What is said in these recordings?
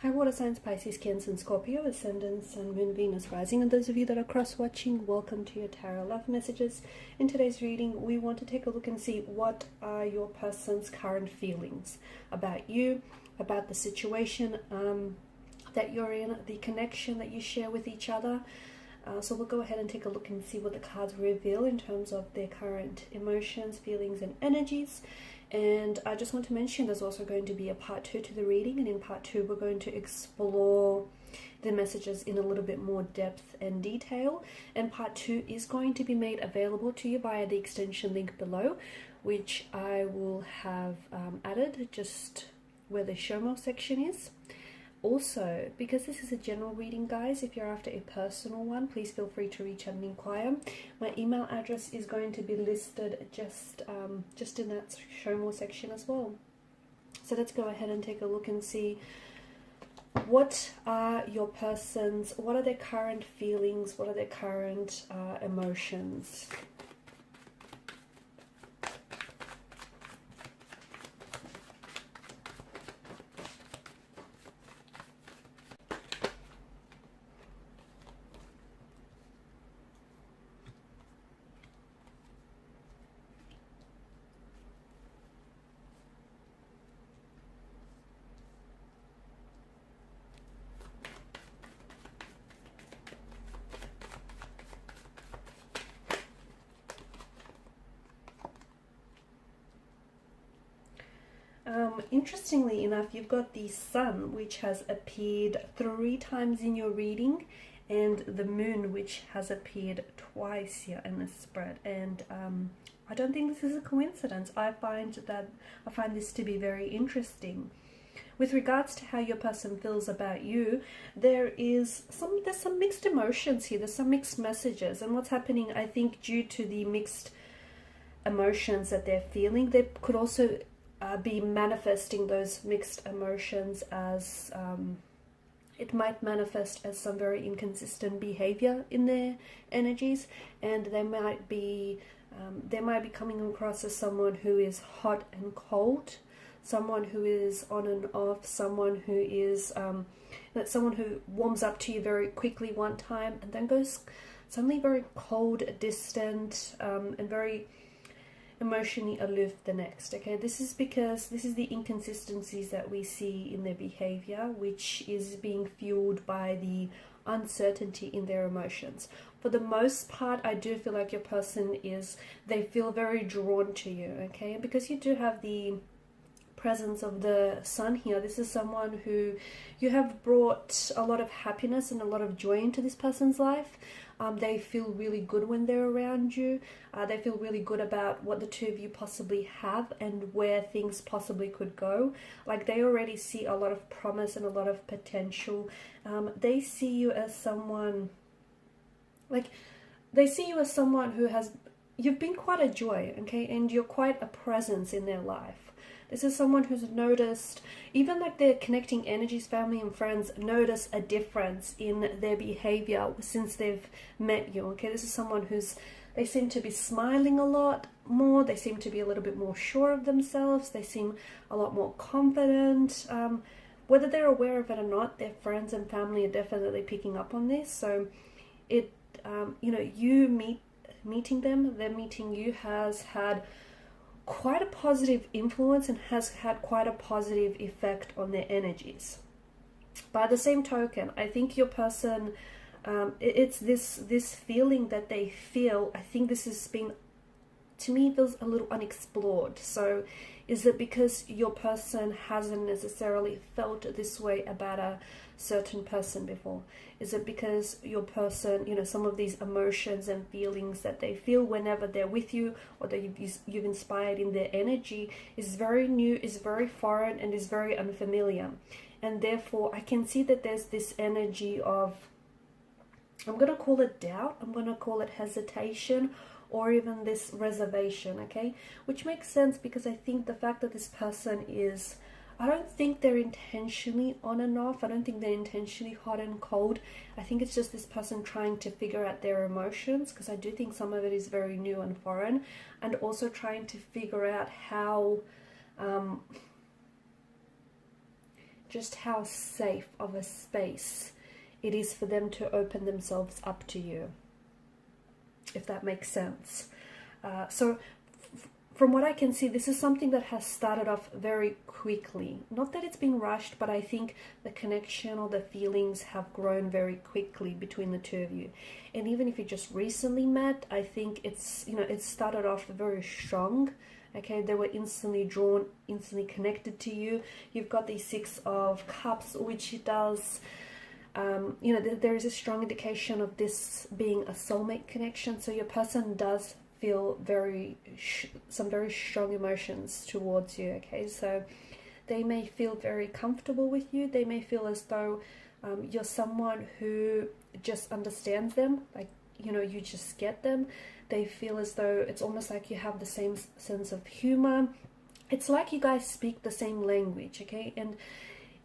Hi water signs, Pisces, Cancer and Scorpio, Ascendant, Sun, Moon, Venus, Rising. And those of you that are cross-watching, welcome to your Tarot Love Messages. In today's reading, we want to take a look and see what are your person's current feelings about you, about the situation that you're in, the connection that you share with each other. So we'll go ahead and take a look and see what the cards reveal in terms of their current emotions, feelings and energies. And I just want to mention there's also going to be a part 2 to the reading, and in part 2 we're going to explore the messages in a little bit more depth and detail, and part 2 is going to be made available to you via the extension link below, which I will have added just where the show more section is. Also, because this is a general reading, guys, if you're after a personal one, please feel free to reach out and inquire. My email address is going to be listed just in that show more section as well. So let's go ahead and take a look and see what are your person's, what are their current feelings, what are their current emotions. Interestingly enough, you've got the Sun, which has appeared 3 times in your reading, and the Moon, which has appeared twice here in the spread. And I don't think this is a coincidence. I find this to be very interesting. With regards to how your person feels about you, there's some mixed emotions here. There's some mixed messages, and what's happening, I think, due to the mixed emotions that they're feeling, they could also be manifesting those mixed emotions as it might manifest as some very inconsistent behavior in their energies, and they might be coming across as someone who is hot and cold, someone who is on and off, someone who is someone who warms up to you very quickly one time and then goes suddenly very cold, distant, and very emotionally aloof the next. Okay, this is because this is the inconsistencies that we see in their behavior, which is being fueled by the uncertainty in their emotions. For the most part, I do feel like your person they feel very drawn to you, okay, because you do have the presence of the Sun here. This is someone who you have brought a lot of happiness and a lot of joy into this person's life. They feel really good when they're around you. They feel really good about what the two of you possibly have and where things possibly could go. Like, they already see a lot of promise and a lot of potential. They see you as someone, who you've been quite a joy, okay, and you're quite a presence in their life. This is someone who's noticed, even like their connecting energies, family and friends, notice a difference in their behavior since they've met you, okay? This is someone they seem to be smiling a lot more, they seem to be a little bit more sure of themselves, they seem a lot more confident. Whether they're aware of it or not, their friends and family are definitely picking up on this. So you meeting them, them meeting you has had quite a positive influence and has had quite a positive effect on their energies. By the same token, I think your person, it's this feeling that they feel, I think this has been, to me, feels a little unexplored. So is it because your person hasn't necessarily felt this way about a certain person before? Is it because your person, some of these emotions and feelings that they feel whenever they're with you or that you've inspired in their energy is very new, is very foreign, and is very unfamiliar? And therefore, I can see that there's this energy of, I'm going to call it doubt, I'm going to call it hesitation, or even this reservation, okay? Which makes sense because I think the fact that this person I don't think they're intentionally on and off. I don't think they're intentionally hot and cold. I think it's just this person trying to figure out their emotions, because I do think some of it is very new and foreign, and also trying to figure out how just how safe of a space it is for them to open themselves up to you, if that makes sense. So from what I can see, this is something that has started off very quickly. Not that it's been rushed, but I think the connection or the feelings have grown very quickly between the two of you. And even if you just recently met, I think it's, you know, it started off very strong. Okay, they were instantly drawn, instantly connected to you. You've got the Six of Cups, which does, you know, there is a strong indication of this being a soulmate connection. So your person does feel some very strong emotions towards you. Okay, so they may feel very comfortable with you. They may feel as though you're someone who just understands them, like, you know, you just get them. They feel as though it's almost like you have the same sense of humor. It's like you guys speak the same language. Okay, and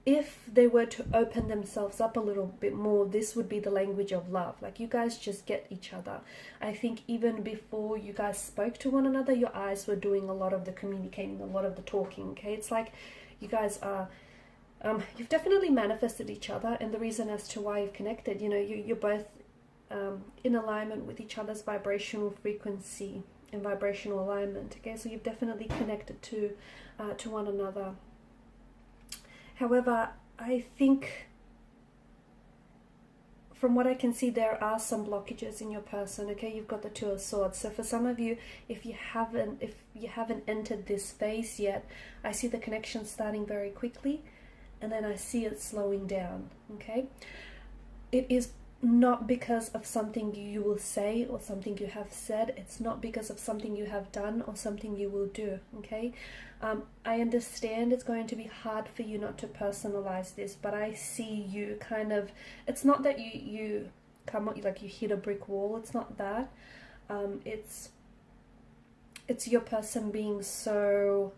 if they were to open themselves up a little bit more, this would be the language of love. Like, you guys just get each other. I think even before you guys spoke to one another, your eyes were doing a lot of the communicating, a lot of the talking. Okay, it's like you guys are, you've definitely manifested each other, and the reason as to why you've connected, you know, you're both in alignment with each other's vibrational frequency and vibrational alignment. Okay, so you've definitely connected to one another. However, I think from what I can see, there are some blockages in your person. Okay, you've got the Two of Swords. So for some of you, if you haven't entered this phase yet, I see the connection starting very quickly, and then I see it slowing down. Okay, it is not because of something you will say or something you have said. It's not because of something you have done or something you will do. Okay, I understand it's going to be hard for you not to personalize this, but I see you kind of, it's not that you come up like you hit a brick wall. It's not that. It's your person being so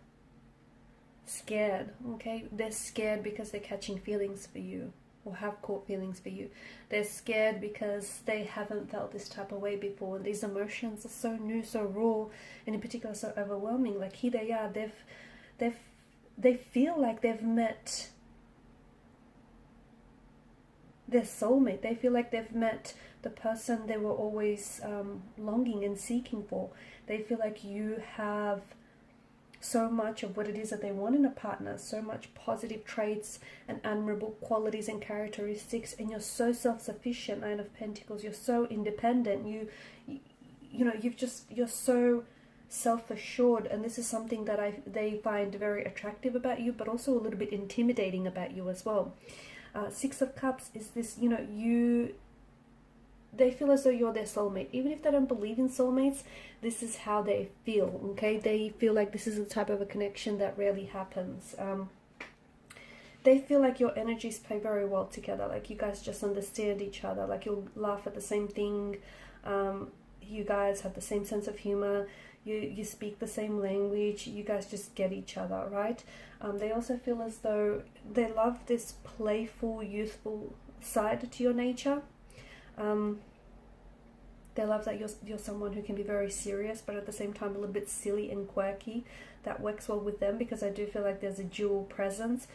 scared. Okay, they're scared because they're catching feelings for you, or have caught feelings for you. They're scared because they haven't felt this type of way before. And these emotions are so new, so raw, and in particular so overwhelming. Like, here they are, they feel like they've met their soulmate. They feel like they've met the person they were always longing and seeking for. They feel like you have so much of what it is that they want in a partner, so much positive traits and admirable qualities and characteristics, and you're so self-sufficient. Nine of Pentacles, you're so independent, you know, you're so self-assured, and this is something that they find very attractive about you, but also a little bit intimidating about you as well. Six of Cups is this, you know, they feel as though you're their soulmate. Even if they don't believe in soulmates, this is how they feel, okay? They feel like this is the type of a connection that rarely happens. They feel like your energies play very well together. Like, you guys just understand each other. Like, you'll laugh at the same thing. You guys have the same sense of humor. You speak the same language. You guys just get each other, right? They also feel as though they love this playful, youthful side to your nature. They love that you're someone who can be very serious, but at the same time a little bit silly and quirky. That works well with them, because I do feel like there's a dual presence.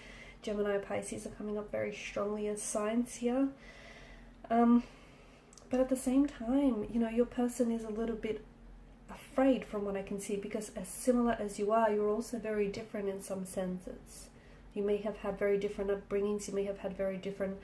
Gemini and Pisces are coming up very strongly as signs here. But at the same time, you know, your person is a little bit afraid from what I can see, because as similar as you are, you're also very different in some senses. You may have had very different upbringings. You may have had very different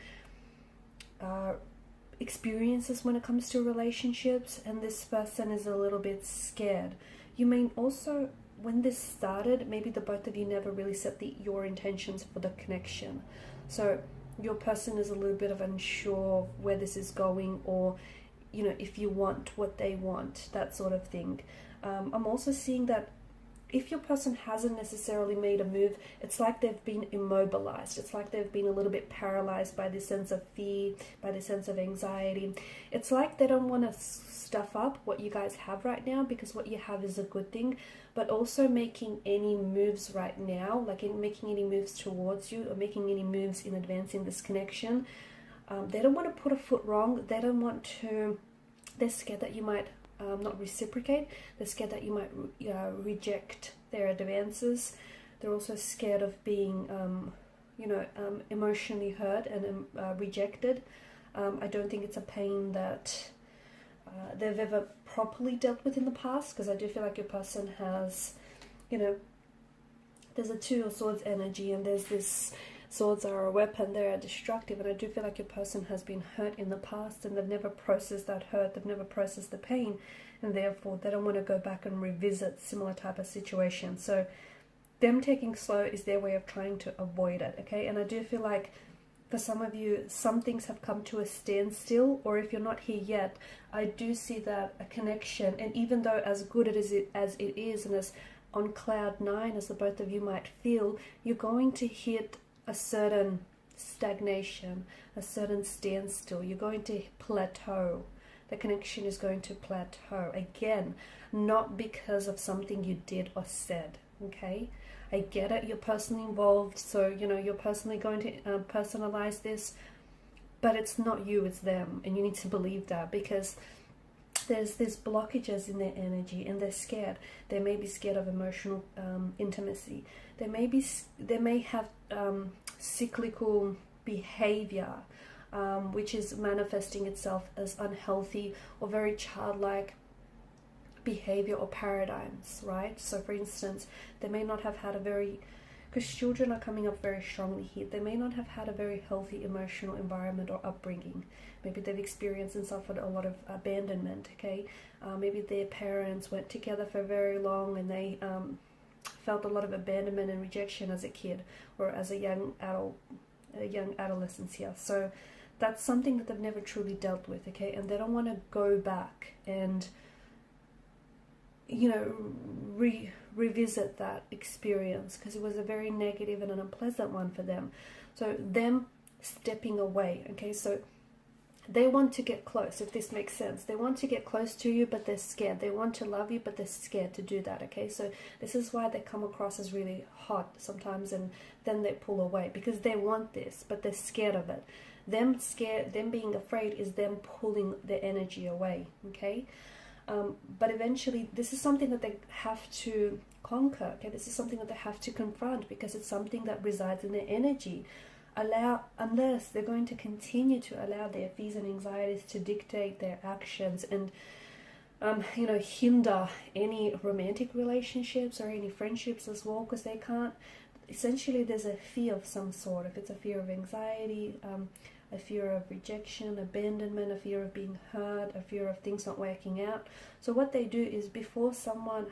experiences when it comes to relationships, and this person is a little bit scared. You may also, when this started, maybe the both of you never really set your intentions for the connection. So your person is a little bit of unsure where this is going, or, you know, if you want what they want, that sort of thing. I'm also seeing that if your person hasn't necessarily made a move, it's like they've been immobilized. It's like they've been a little bit paralyzed by this sense of fear, by this sense of anxiety. It's like they don't want to stuff up what you guys have right now, because what you have is a good thing, but also making any moves right now, like in making any moves towards you, or making any moves in advancing this connection, they don't want to put a foot wrong. They don't want to, they're scared that you might not reciprocate. They're scared that you might reject their advances. They're also scared of being you know, emotionally hurt and rejected. I don't think it's a pain that they've ever properly dealt with in the past, because I do feel like your person has, you know, there's a Two of Swords energy, and there's this swords are a weapon, they're destructive, and I do feel like your person has been hurt in the past and they've never processed that hurt, they've never processed the pain, and therefore they don't want to go back and revisit similar type of situation. So them taking slow is their way of trying to avoid it, okay? And I do feel like for some of you, some things have come to a standstill, or if you're not here yet, I do see that a connection, and even though as good as it is, and as on cloud 9 as the both of you might feel, you're going to hit a certain stagnation, a certain standstill. You're going to plateau. The connection is going to plateau. Again, not because of something you did or said, okay? I get it, you're personally involved, so, you know, you're personally going to personalize this, but it's not you, it's them, and you need to believe that, because there's blockages in their energy, and they're scared. They may be scared of emotional intimacy. They may have cyclical behavior, which is manifesting itself as unhealthy or very childlike behavior or paradigms, right? So for instance, they may not have had a very, because children are coming up very strongly here, they may not have had a very healthy emotional environment or upbringing. Maybe they've experienced and suffered a lot of abandonment, okay? Maybe their parents weren't together for very long, and they felt a lot of abandonment and rejection as a kid or as a young adolescence here. So that's something that they've never truly dealt with, okay? And they don't want to go back and, you know, revisit that experience, because it was a very negative and an unpleasant one for them. So them stepping away, okay? So they want to get close, if this makes sense. They want to get close to you, but they're scared. They want to love you, but they're scared to do that, okay? So this is why they come across as really hot sometimes, and then they pull away, because they want this, but they're scared of it. Them being afraid is them pulling their energy away, okay? But eventually, this is something that they have to conquer, okay? This is something that they have to confront, because it's something that resides in their energy. Unless they're going to continue to allow their fears and anxieties to dictate their actions and, you know, hinder any romantic relationships or any friendships as well, because they can't, essentially there's a fear of some sort. If it's a fear of anxiety, a fear of rejection, abandonment, a fear of being hurt, a fear of things not working out. So what they do is, before someone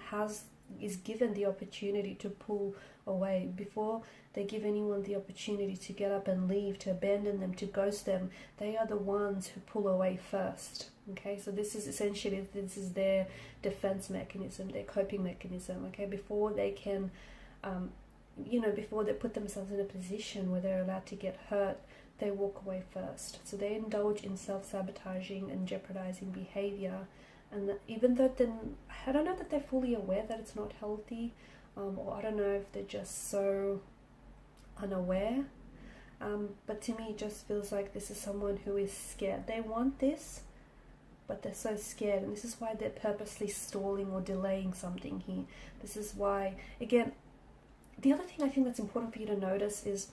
is given the opportunity to pull away, before they give anyone the opportunity to get up and leave, to abandon them, to ghost them, they are the ones who pull away first, okay? So this is essentially, this is their defense mechanism, their coping mechanism, okay? Before they can, you know, before they put themselves in a position where they're allowed to get hurt, they walk away first. So they indulge in self-sabotaging and jeopardizing behavior. And even though I don't know that they're fully aware that it's not healthy, or I don't know if they're just so unaware. But to me, it just feels like this is someone who is scared. They want this, but they're so scared. And this is why they're purposely stalling or delaying something here. This is why, again, the other thing I think that's important for you to notice is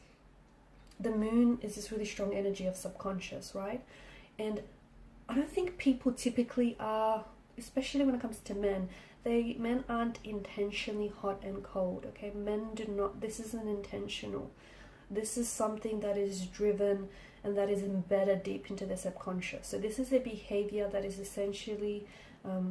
the moon is this really strong energy of subconscious, right? And I don't think people typically are, especially when it comes to men, men aren't intentionally hot and cold, okay? Men do not, this isn't intentional. This is something that is driven and that is embedded deep into their subconscious. So this is a behavior that is essentially,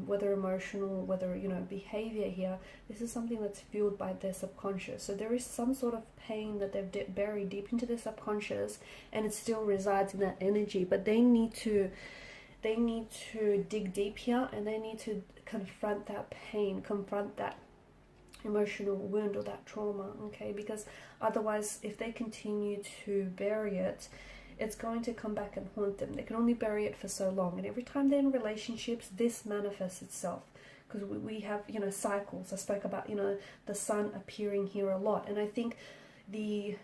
whether emotional, whether, you know, behavior here, this is something that's fueled by their subconscious. So there is some sort of pain that they've buried deep into their subconscious, and it still resides in that energy, but they need to dig deep here, and they need to confront that pain, confront that emotional wound or that trauma, okay? Because otherwise, if they continue to bury it, it's going to come back and haunt them. They can only bury it for so long, and every time they're in relationships, this manifests itself, because we have, you know, cycles. I spoke about, you know, the sun appearing here a lot, and I think the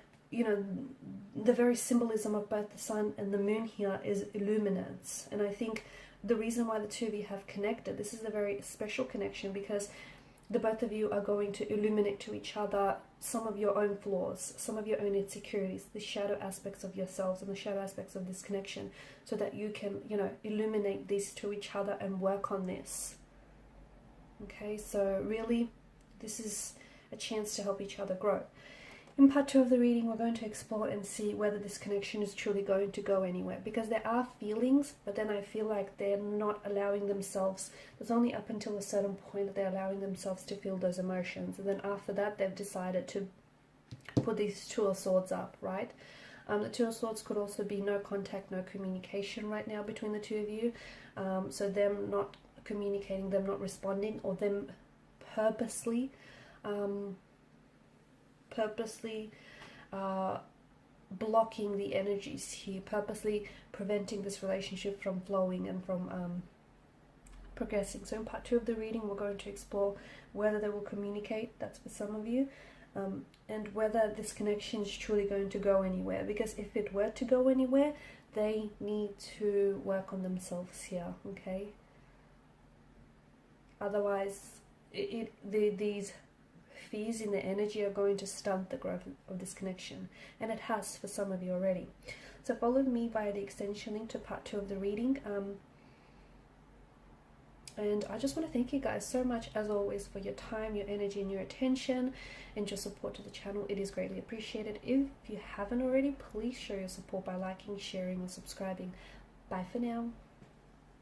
very symbolism of both the sun and the moon here is illuminance. And I think the reason why the two of you have connected, this is a very special connection, because the both of you are going to illuminate to each other some of your own flaws, some of your own insecurities, the shadow aspects of yourselves and the shadow aspects of this connection, so that you can, you know, illuminate these to each other and work on this. Okay, so really, this is a chance to help each other grow. In part 2 of the reading, we're going to explore and see whether this connection is truly going to go anywhere. Because there are feelings, but then I feel like they're not allowing themselves, it's only up until a certain point that they're allowing themselves to feel those emotions. And then after that, they've decided to put these Two of Swords up, right? The Two of Swords could also be no contact, no communication right now between the two of you. So them not communicating, them not responding, or them purposely blocking the energies here, purposely preventing this relationship from flowing and from progressing. So in part 2 of the reading, we're going to explore whether they will communicate, that's for some of you, and whether this connection is truly going to go anywhere. Because if it were to go anywhere, they need to work on themselves here, okay? Otherwise, these fears in the energy are going to stunt the growth of this connection, and it has for some of you already. So follow me via the extension link to part 2 of the reading, and I just want to thank you guys so much, as always, for your time, your energy, and your attention, and your support to the channel. It is greatly appreciated. If you haven't already, please show your support by liking, sharing, or subscribing. Bye for now.